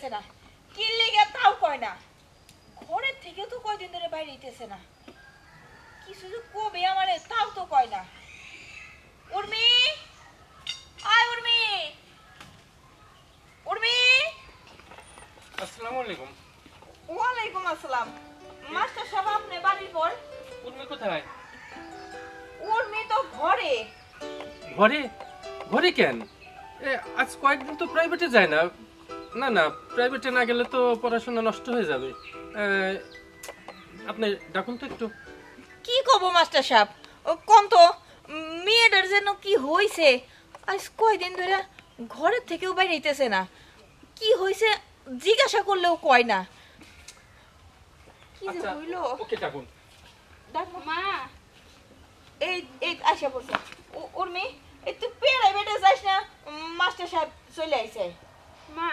হইতেছে না কি লেগে তাও কয় না ঘরের থেকে তো কয়দিন ধরে বাইরে হইতেছে না কিছু যে কবে আমারে তাও তো কয় না উর্মি আয় উর্মি উর্মি আসসালামু আলাইকুম ওয়ালাইকুম আসসালাম মাস্টার সাহেব আপনি বাড়ির পর উর্মি কোথায় উর্মি তো ঘরে ঘরে ঘরে কেন আজ কয়েকদিন তো প্রাইভেটে যায় না না না প্রাইভেটে না গেলে তো পড়াশোনা নষ্ট হয়ে যাবে আপনি ডাকুন তো একটু কি কব মাস্টার সাহেব কোন তো মেয়েটার যেন কি হইছে আজ কয়দিন ধরে ঘরের থেকেও বাইরে হইতেছে না কি হইছে জিজ্ঞাসা করলেও কয় না কি যে হইলো ওকে ডাকুন ডাকো মা এই এই আশা পড়ছে উর্মি এই তুই প্রাইভেটে যাস না মাস্টার সাহেব চলে আইছে মা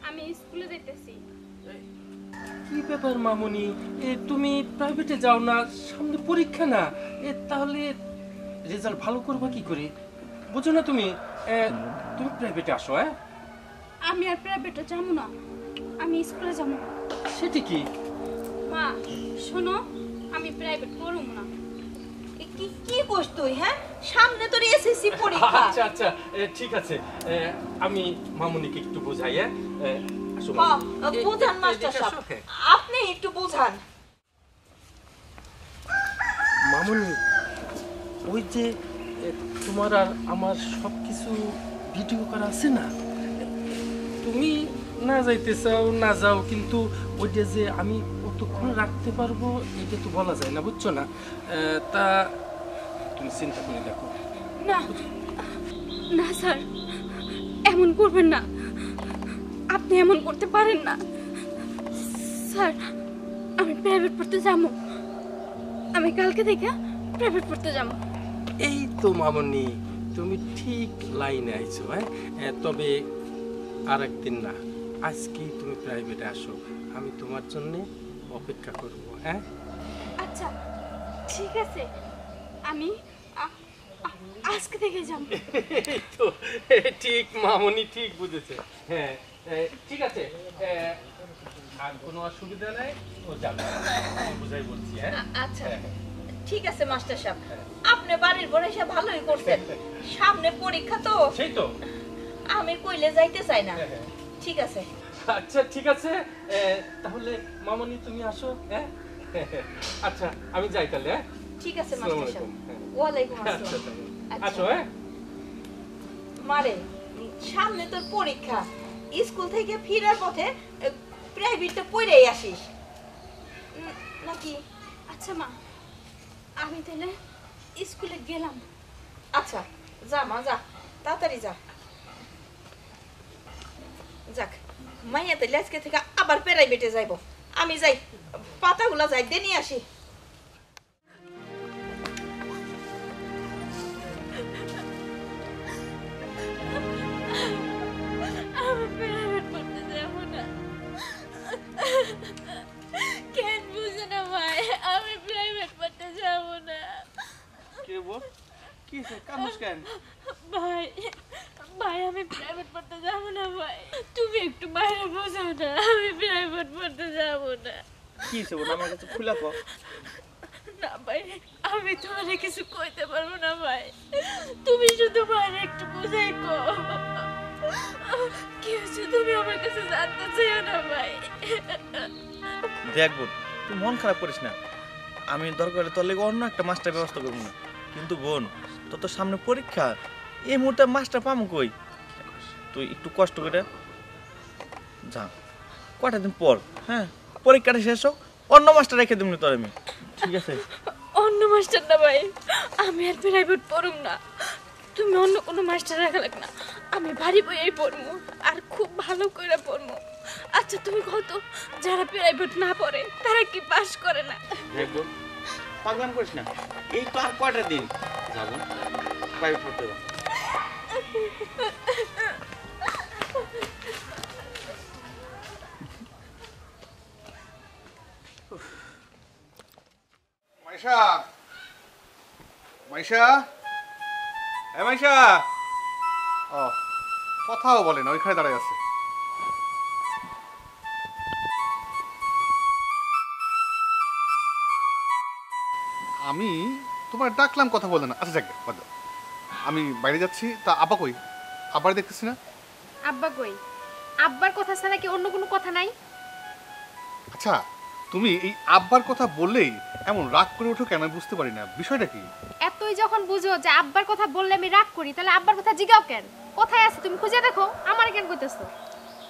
আমি স্কুলে যাইতেছি কি ব্যাপার মামুনি তুমি প্রাইভেটে যাও না সামনে পরীক্ষা না তাহলে রেজাল্ট ভালো করবা কি করে বুঝো না তুমি তুমি প্রাইভেটে আসো আমি আর প্রাইভেটে যাবো না আমি স্কুলে যাবো সেটা কি মা শোনো আমি প্রাইভেট পড়ব না কি কি কইছ তুই হ্যাঁ সামনে তোর এসএসসি পরীক্ষা আচ্ছা আচ্ছা ঠিক আছে আমি মামুনিকে একটু বোঝাই আসো বুঝান মাস্টার সাহেব আপনি একটু বুঝান মামুনি ওই যে তোমার আর আমার সবকিছু ভিডিও করা আছে না তুমি না যাইতে চাও না যাও কিন্তু ওইটা যে আমি কতক্ষণ রাখতে পারবো এটা তো বলা যায় না বুঝছো না তা তুমি চিন্তা করে দেখো না না স্যার এমন করবেন না আপনি এমন করতে পারেন না স্যার আমি প্রাইভেট পড়তে যাবো আমি কালকে থেকে প্রাইভেট পড়তে যাবো এই তো মামুনি তুমি ঠিক লাইনে আইছো তবে আর একদিন না আজকেই তুমি প্রাইভেটে আসো আমি তোমার জন্য অপেক্ষা করব আচ্ছা ঠিক আছে আমি আজকে থেকে যাব তো ঠিক মামুনি ঠিক বুঝেছে হ্যাঁ ঠিক আছে আর কোনো অসুবিধা নাই ও যাবে আমি বুঝাই বলছি আচ্ছা ঠিক আছে মাস্টার সাহেব আপনি বাড়ির পরে এসে ভালোই করছেন সামনে পরীক্ষা তো সেই তো আমি কইলে যাইতে চাই না ঠিক আছে আচ্ছা ঠিক আছে তাহলে মামুনি তুমি আসো আচ্ছা আমি যাই তাহলে ঠিক আছে মাস্টার সাহেব ওয়ালাইকুম আসসালাম আসো মারে সামনে তোর পরীক্ষা স্কুল থেকে ফেরার পথে প্রাইভেটটা পড়েই আসিস নাকি আচ্ছা মা আমি তাহলে স্কুলে গেলাম আচ্ছা যা মা যা তাড়াতাড়ি যা যাক মাইয়া তাহলে আজকে থেকে আবার প্রাইভেটে যাইব আমি যাই পাতাগুলা যাই দিয়ে নিয়ে আসি আমি প্রাইভেট পড়তে যাবো না কেন বুঝে না ভাই আমি প্রাইভেট পড়তে যাবো না কে বল কি সে কামুস কেন ভাই ভাই আমি প্রাইভেট পড়তে যাবো না ভাই তুমি একটু বাইরে বোঝাও না আমি প্রাইভেট পড়তে যাবো না কি সে বল আমার কাছে খুলা কো না ভাই আমি তোমার কিছু কইতে পারবো না ভাই তুমি শুধু বাইরে একটু বুঝাই কো কি হচ্ছে তুমি আমার কাছে জানতে চাইও না ভাই দেখ বোন তুই মন খারাপ করিস না আমি দরকার হলে তোর লেগে অন্য একটা মাস্টার ব্যবস্থা করবো না কিন্তু বোন তোর তো সামনে পরীক্ষা এই মুহূর্তে মাস্টার পাবো কই তুই একটু কষ্ট করে যা কটা দিন পর হ্যাঁ পরীক্ষাটা শেষ হোক অন্য মাস্টার রেখে দিবনি তোর আমি ঠিক আছে অন্য মাস্টার না ভাই আমি আর প্রাইভেট পড়ুম না তুমি অন্য কোনো মাস্টার রাখা লাগ না আমি ভারী বইয়েই পড়বো আর খুব ভালো করে পড়বো আচ্ছা তুমি কত যারা প্রাইভেট না পড়ে তারা কি পাস করে না দেখো পাগলাম করিস না এই তো আর কয়টা দিন যাবো প্রাইভেট পড়তে যাবো মাইশা মাইশা মাইশা ও কথাও বলে না ওইখানে দাঁড়ায় আছে আমি তোমার ডাকলাম কথা বললে না। আচ্ছা যাক বাদ দাও। আমি বাইরে যাচ্ছি, তা আব্বা কই? আব্বার দেখতেছি না। আব্বা কই? আব্বার কথা ছাড়া কি অন্য কোনো কথা নাই? আচ্ছা তুমি এই আব্বার কথা বললেই এমন রাগ করে ওঠো কেন, আমি বুঝতে পারি না বিষয়টা কি। এতই যখন বুঝো যে আব্বার কথা বললে আমি রাগ করি, তাহলে আব্বার কথা জিগাও কেন? কোথায় আছে তুমি খুঁজে দেখো, আমার কেন কইতেছো?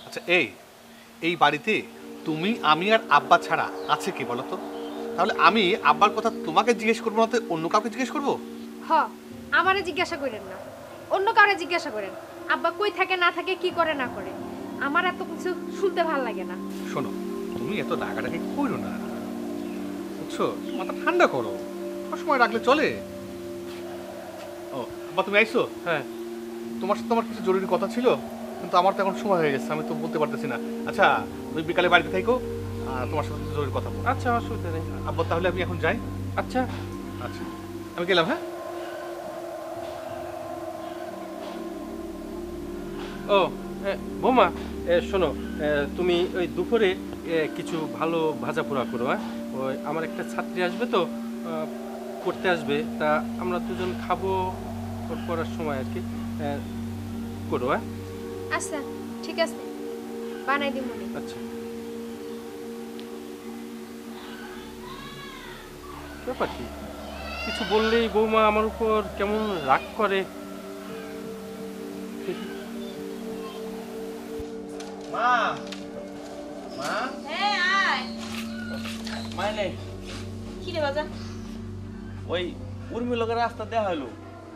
আচ্ছা এই বাড়িতে তুমি আমি আর আব্বা ছাড়া আছে কি বলো তো? তাহলে আমি আব্বার কথা তোমাকে জিজ্ঞেস করবো না তো অন্য কাউকে জিজ্ঞেস করবো? হ, আমারে জিজ্ঞাসা করেন না, অন্য কাউরে জিজ্ঞাসা করেন। আব্বা কই থাকে না থাকে, কি করে না করে, আমার এত কিছু শুনতে ভালো লাগে না। শোনো, তুমি এত রাগারাগি করো না, বুঝছো? মাথা ঠান্ডা করো, সবসময় রাখলে চলে। ও আব্বা তুমি আইছো? হ্যাঁ, তোমার সাথে আমার কিছু জরুরি কথা ছিল, কিন্তু আমার তো এখন সময় হয়ে গেছে, আমি তো বলতে পারতেছি না। আচ্ছা তুমি বিকালে বাড়িতে থাকো, তোমার সাথে কিছু জরুরি কথা বলবো। আচ্ছা অসুবিধা নেই। আব্বা তাহলে আমি এখন যাই। আচ্ছা আচ্ছা আমি গেলাম। হ্যাঁ। ও বৌমা, শোনো, তুমি ওই দুপুরে কিছু ভালো ভাজা পোড়া করো। হ্যাঁ, ওই আমার একটা ছাত্রী আসবে তো, পড়তে আসবে, তা আমরা দুজন খাবো পড়ার সময় আর কি। করো। হ্যাঁ আচ্ছা ঠিক আছে, বানাই দিই মনে। আচ্ছা। ব্যাপার কি, কিছু বললেই বৌমা আমার উপর কেমন রাগ করে। মা মা হ্যাঁ আয়। মানে কি রে বাজান? ওই উর্মি লোকের রাস্তা দেওয়া হলো,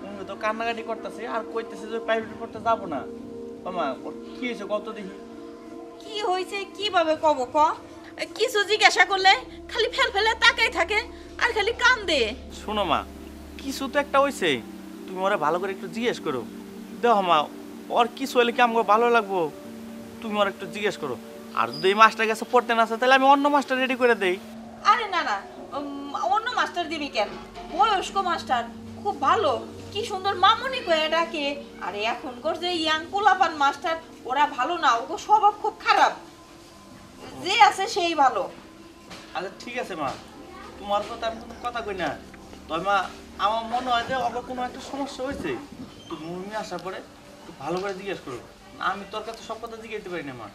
উর্মি তো কান্নাকাটি করতেছে আর কইতেছে যে প্রাইভেট পড়তে যাবো না। মামা ওর কি হয়েছে কত দেখি। কি হয়েছে কিভাবে কব ক? কিছু জিজ্ঞাসা করলে খালি ফেলে তাকাই থাকে আর খালি কান্দে। শোনো মা, কিছু তো একটা হয়েছে, তুমি ওরা ভালো করে একটু জিজ্ঞেস করো। দেখো মা, ওর কিছু হলে কি আমাকে ভালো লাগবো, তুমি ওর একটু জিজ্ঞেস করো। আর যদি এই মাস্টার কাছে পড়তে না আসে তাহলে আমি অন্য মাস্টার রেডি করে দেই। আরে না না, অন্য মাস্টার দিবি কেন? বয়স্ক মাস্টার খুব ভালো, কি সুন্দর মামুনি কয়ে ডাকে। আরে এখনকার যে ইয়াং পোলাপান মাস্টার, ওরা ভালো না, ওগো স্বভাব খুব খারাপ। যে আছে সেই ভালো। আচ্ছা ঠিক আছে মা, তোমার কথা আমি কোনো কথা কই না। তবে মা, আমার মনে হয় যে ওকে কোনো একটা সমস্যা হয়েছে, তুমি উর্মি আসার পরে একটু ভালো করে জিজ্ঞেস করো। আমি তোর কাছে সব কথা জিজ্ঞাসা পারি না মা।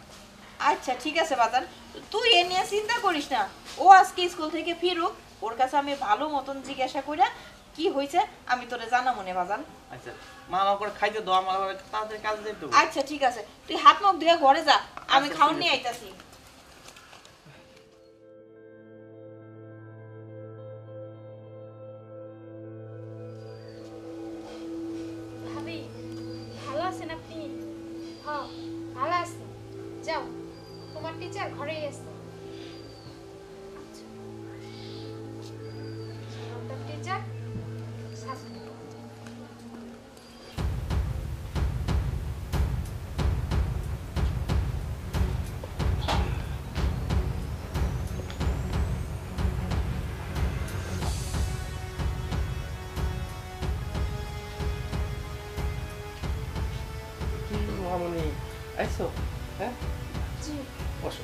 আচ্ছা ঠিক আছে বাজান, তুই এ নিয়ে চিন্তা করিস না। ও আজকে স্কুল থেকে ফিরুক, ওর কাছে আমি ভালো মতন জিজ্ঞাসা কইরা কি হয়েছে আমি তোরে জানা মনে বাজান। আচ্ছা মা, আমার করে খাইতে দাও, আমার আবার তাড়াতাড়ি কাজে যেতে হবে। আচ্ছা ঠিক আছে, তুই হাত মুখ ধুয়ে ঘরে যা, আমি আচ্ছা, খাওন ঠিক নিয়ে আছে। আইতাছি। ভাবি ভালো আছেন আপনি? হ্যাঁ ভালো আছি। যাও, তোমার টিচার ঘরেই আছে। টিচার মামনি আইসো? হ্যাঁ জি। বসো।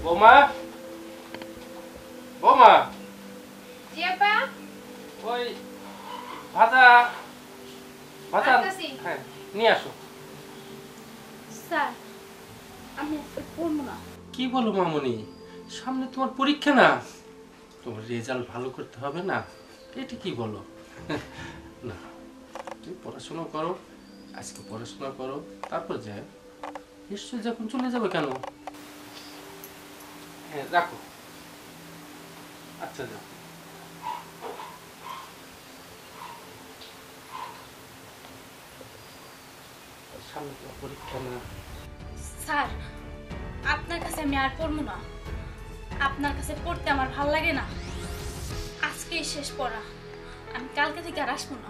বৌমা, বৌমা, জি আপা। ওই ভাজা ভাজা আনতাছি। হ্যাঁ নিয়ে আসো। স্যার আমি আজকে পড়বো না। কি বলো মামনি, সামনে তোমার পরীক্ষা না, তোমার রেজাল্ট ভালো করতে হবে না? এটা কি বলো? না, তুমি পড়াশোনা করো, আজকে পড়াশোনা করো, তারপর যাই। নিশ্চয় যখন চলে যাবে কেন? হ্যাঁ রাখো। আচ্ছা যাও। সামনে তোমার পরীক্ষা না। স্যার আপনার কাছে আমি আর পড়বো না, আপনার কাছে পড়তে আমার ভাল লাগে না। আজকেই শেষ পড়া, আমি কালকে থেকে আর আসবো না।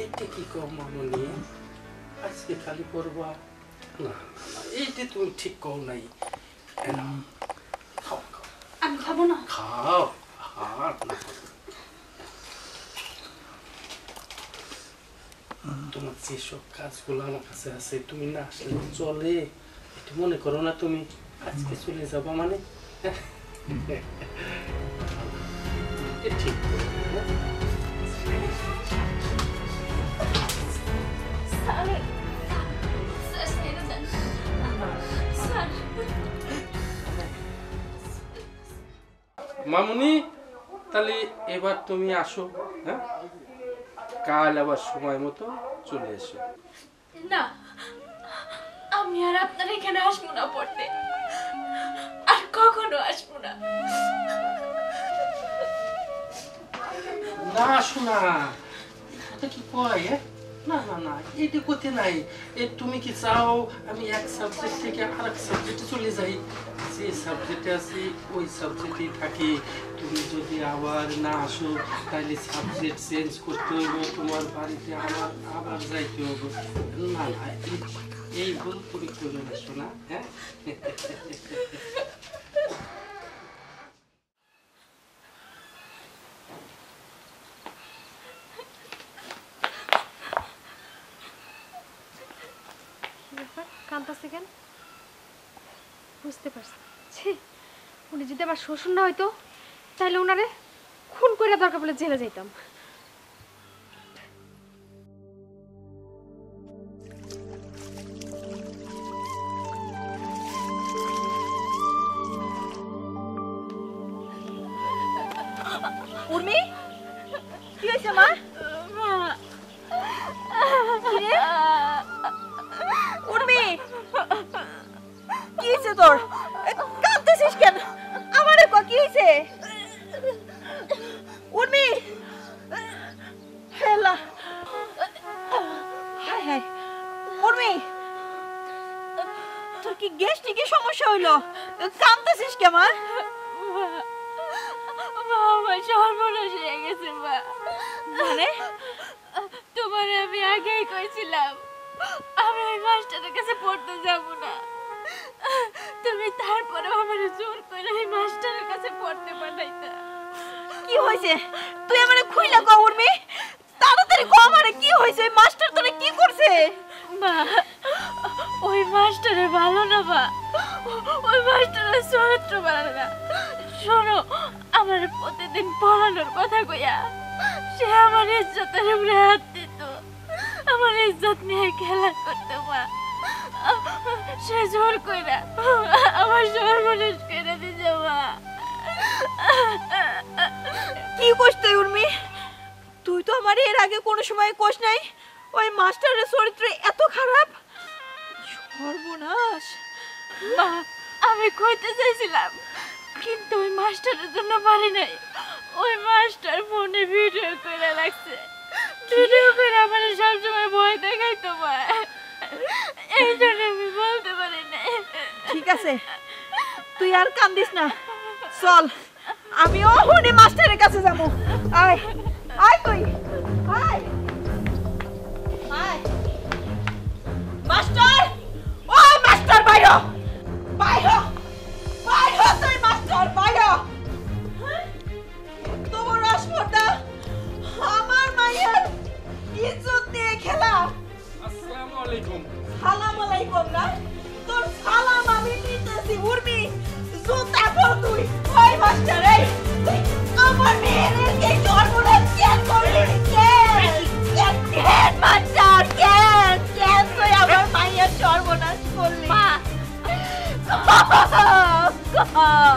এইটা কি কম মামনি, আজকে খালি পড়বা না? এইটা তুমি ঠিক কও নাই। খাও খাও। আমি খাবো না। খাও আর না। তোমার যেসব কাজগুলো আমার কাছে আছে, তুমি না আসলে চলে, এটা মনে করো না। তুমি আজকে চলে যাবা মানে ঠিক মামুনি, তাহলে এবার তুমি আসো, হ্যাঁ? কাল আবার সময় মতো চলে এসো। না, আমি আর আপনার এখানে আসবো না পড়তে, আর কখনো আসবো না। না শোনা, এটা কি কয়? না না না, এটা করতে নাই। তুমি কি চাও আমি এক সাবজেক্ট থেকে আরেক সাবজেক্টে চলে যাই? যে সাবজেক্টে আছি ওই সাবজেক্টেই থাকি। তুমি যদি আবার না আসো তাহলে সাবজেক্ট চেঞ্জ করতে হইব, তোমার বাড়িতে আবার যাইতে হবে। না না, এই ভুল তুমি করো না শোনা, হ্যাঁ? কান্তাছে কেন বুঝতে পারছি। ছি, উনি যদি আমার শ্বশুর না হইতো তাহলে ওনারে খুন করে দরকার বলে জেলে যাইতাম। উর্মি, কি হয়েছে মা? উর্মি, কি হয়েছে তোর? কাঁদতেছিস কেন? আমারে কো কি হয়েছে? উর্মি, হেলা, হায় হায়, উর্মি, তোর কি গ্যাস্ট্রিকের সমস্যা হইলো? কাঁদতেছিস কেমন? আমার সর্বনাশ হয়ে গেছে মা। মানে তোমার আমি আগেই কইছিলাম আমি ওই মাস্টারের কাছে পড়তে যাব না, তুমি তারপরে আমার জোর করে ওই মাস্টারের কাছে পড়তে পাঠাইতা। কি হয়েছে? তুই আমারে খুইলা কও উর্মি, তাড়াতাড়ি কও আমারে কি হয়েছে? ওই মাস্টার তোরে কি করছে? মা, ওই মাস্টারের ভালো না মা, ওই মাস্টারের চরিত্র ভালো না। শোনো, আমার প্রতিদিন পড়ানোর কথা কইয়া সে আমার ইজ্জতের উপরে হাত দিত, আমার ইজ্জত নিয়ে খেলা করতো মা। সে জোর কইরা আমার সর্বনাশ করে দিছে মা। কি কইছ তুই উর্মি? তুই তো আমার এর আগে কোনো সময় কইস নাই ওই মাস্টারের চরিত্র এত খারাপ। সর্বনাশ। মা, আমি কইতে চাইছিলাম কিন্তু ওই মাস্টারের জন্য পারি নাই। ওই মাস্টার ফোনে ভিডিও করে রাখছে, ভিডিও করে আমার সবসময় ভয় দেখাইতো মা, এই জন্য আমি বলতে পারি নাই। ঠিক আছে, তুই আর কান্দিস না, চল আমিও হুনি মাস্টারের কাছে যাবো। আয় আয় তুই আয় আয়। মাস্টার, ওই মাস্টার বাইরো বাইরো বাইরো, তুই মাস্টার বাইরো। তোমার রাসপর্দা আমার মায়ের ইজ্জত নিয়ে খেলা। আসসালামু আলাইকুম। সালাম আলাইকুম না, তোর সালাম আমি নিতেছি। উর্মি, জুতা পর তুই। ওই মাস্টার, এই তুই আমার মেয়ের এই সর্বনাশ কেন করলি? কেন মাস্টার, কেন কেন তুই আমার মায়ের সর্বনাশ করলি?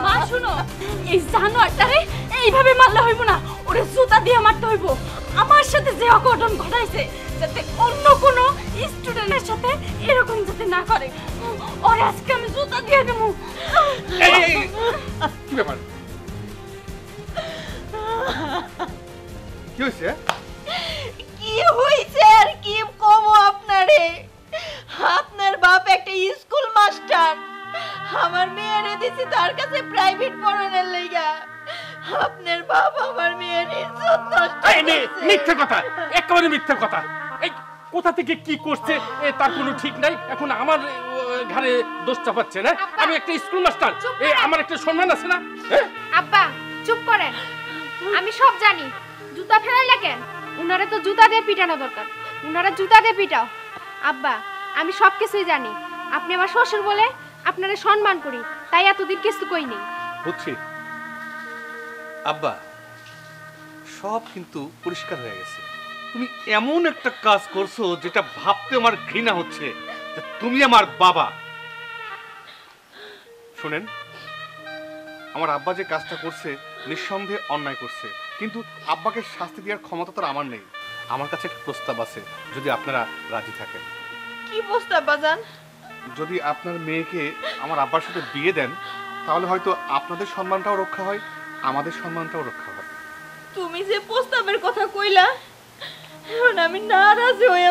মা শুনো, এই জানোয়ারটারে এইভাবে মারলে হইব না, ওরে জুতা দিয়ে মারতে হইব। আমার সাথে যে অঘটন ঘটাইছে যাতে অন্য কোনো স্টুডেন্টের সাথে এরকম যাতে না করে, ওরে আজকে আমি জুতা দিয়ে দেবো। কি ব্যাপার? কি হয়েছে? কি হইছে আর কি কমো আপনারে? আপনার বাপ একটা স্কুল মাস্টার, আমার মেয়েরে দিছি তার কাছে প্রাইভেট পড়ানোর লাইগা। আপনার বাপ আমার মেয়ের ইজ্জত নষ্ট করছে। মিথ্যে কথা, একেবারে মিথ্যে কথা। এই কোথা থেকে কি করছে তার কোনো ঠিক নাই। এখন আমার ঘরে দোষ চাপাচ্ছে না। আমি একটা স্কুল মাস্টার, আমার একটা সম্মান আছে না? আব্বা চুপ করেন, আমি সব জানি। জুতা ফেলাইলা কেন? উনারে তো জুতা দিয়ে পিটানো দরকার, উনারা জুতা দিয়ে পিটাও। আব্বা আমি সব কিছুই জানি, আপনি আমার শ্বশুর বলে আপনারে সম্মান করি, তাই এতদিন কিছু কই নেই। বুঝছি। আব্বা, সব কিন্তু পরিষ্কার হয়ে গেছে। তুমি এমন একটা কাজ করছো যেটা ভাবতে আমার ঘৃণা হচ্ছে যে তুমি আমার বাবা। শুনেন, আমার আব্বা যে কাজটা করছে নিঃসন্দেহে অন্যায় করছে, কিন্তু আব্বাকে শাস্তি দেওয়ার ক্ষমতা তো আমার নেই। আমার কাছে একটা প্রস্তাব আছে, যদি আপনারা রাজি থাকেন। কি প্রস্তাব বাজান? যদি আপনার মেয়েকে আমার আব্বার সাথে বিয়ে দেন, তাহলে হয়তো আপনাদের সম্মানটাও রক্ষা হয়, আমাদের সম্মানটাও রক্ষা হয়। তুমি যে প্রস্তাবের কথা কইলা, এখন আমি নারাজ হয়ে